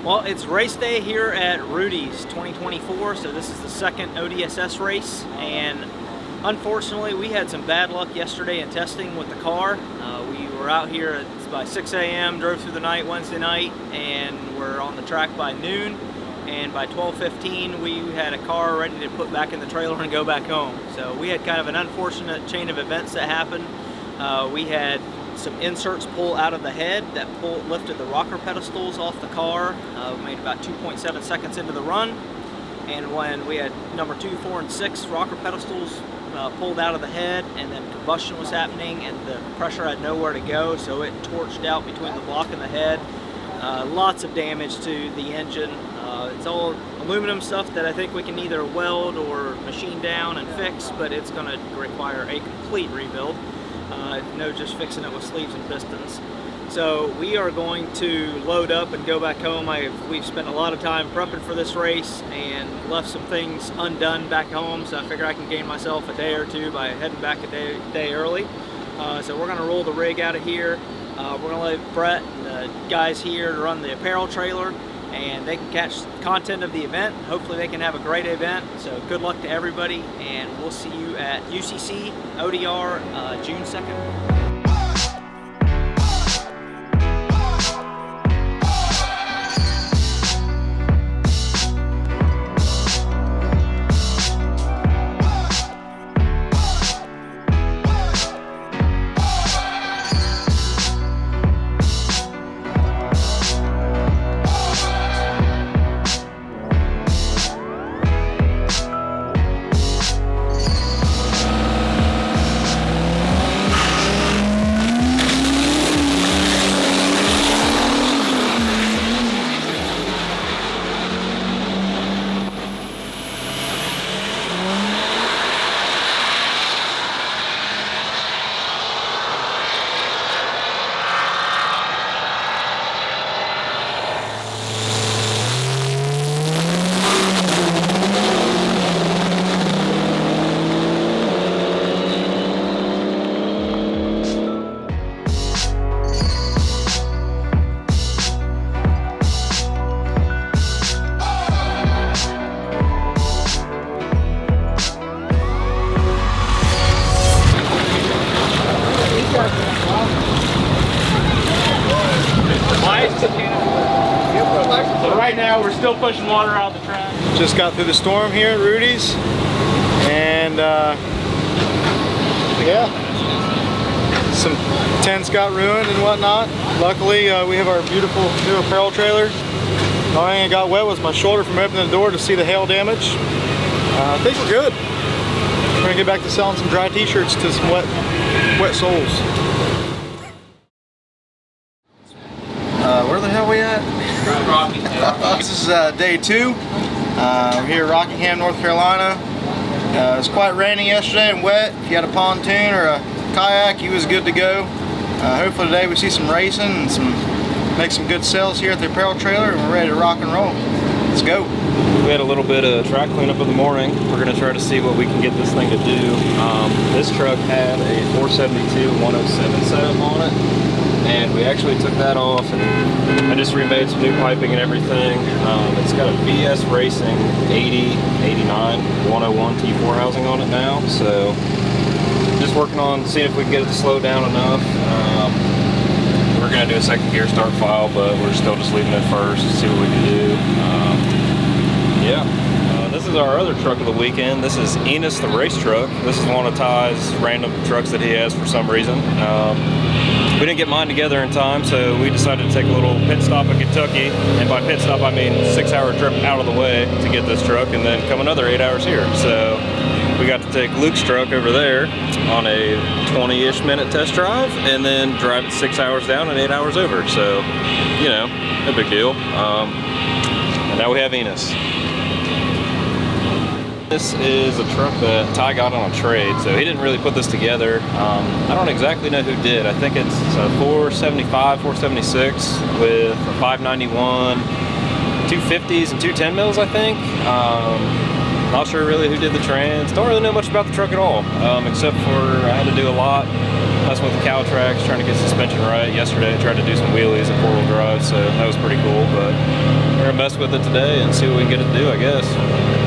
Well, it's race day here at Rudy's 2024, so this is the second ODSS race, and unfortunately we had some bad luck yesterday in testing with the car. We were out here by 6 a.m., drove through the night Wednesday night, and we're on the track by noon, and by 12:15 we had a car ready to put back in the trailer and go back home. So we had kind of an unfortunate chain of events that happened. We had some inserts pull out of the head that lifted the rocker pedestals off the car. We made about 2.7 seconds into the run, and when we had number 2, 4, and 6 rocker pedestals pulled out of the head, and then combustion was happening and the pressure had nowhere to go, so it torched out between the block and the head. Lots of damage to the engine. It's all aluminum stuff that I think we can either weld or machine down and fix, but it's going to require a complete rebuild. No just fixing it with sleeves and pistons. So we are going to load up and go back home. We've spent a lot of time prepping for this race and left some things undone back home, so I figure I can gain myself a day or two by heading back a day early. So we're going to roll the rig out of here. We're going to let Brett and the guys here to run the apparel trailer, and they can catch the content of the event. Hopefully they can have a great event. So good luck to everybody, and we'll see you at UCC ODR June 2nd. So right now we're still pushing water out of the track. Just got through the storm here at Rudy's, and yeah, some tents got ruined and whatnot. Luckily we have our beautiful new apparel trailer. The only thing that got wet was my shoulder from opening the door to see the hail damage. I think we're good. We're gonna get back to selling some dry t-shirts to some wet soles. Where the hell are we at? This is day 2. We're here at Rockingham, North Carolina. It was quite rainy yesterday and wet. If you had a pontoon or a kayak, you was good to go. Hopefully today we see some racing and make some good sales here at the apparel trailer, and we're ready to rock and roll. Let's go. We had a little bit of track cleanup in the morning. We're going to try to see what we can get this thing to do. This truck had a 472-107 setup on it, and we actually took that off, and I just remade some new piping and everything. It's got a VS Racing 80, 89, 101 T4 housing on it now, so just working on seeing if we can get it to slow down enough. We're going to do a second gear start file, but we're still just leaving it first to see what we can do. This is our other truck of the weekend. This is Enos the race truck. This is one of Ty's random trucks that he has for some reason. We didn't get mine together in time, so we decided to take a little pit stop in Kentucky, and by pit stop I mean 6-hour trip out of the way to get this truck, and then come another 8 hours here. So we got to take Luke's truck over there on a 20-ish minute test drive, and then drive it 6 hours down and 8 hours over. So, you know, no big deal. And now we have Enos. This is a truck that Ty got on a trade, so he didn't really put this together. I don't exactly know who did. I think it's a 475, 476 with a 591, 250s and 210 mils, I think. Not sure really who did the trans. Don't really know much about the truck at all, except for I had to do a lot messing with the cow tracks, trying to get suspension right. Yesterday I tried to do some wheelies at 4-wheel drive, so that was pretty cool. But mess with it today and see what we can get it to do, I guess.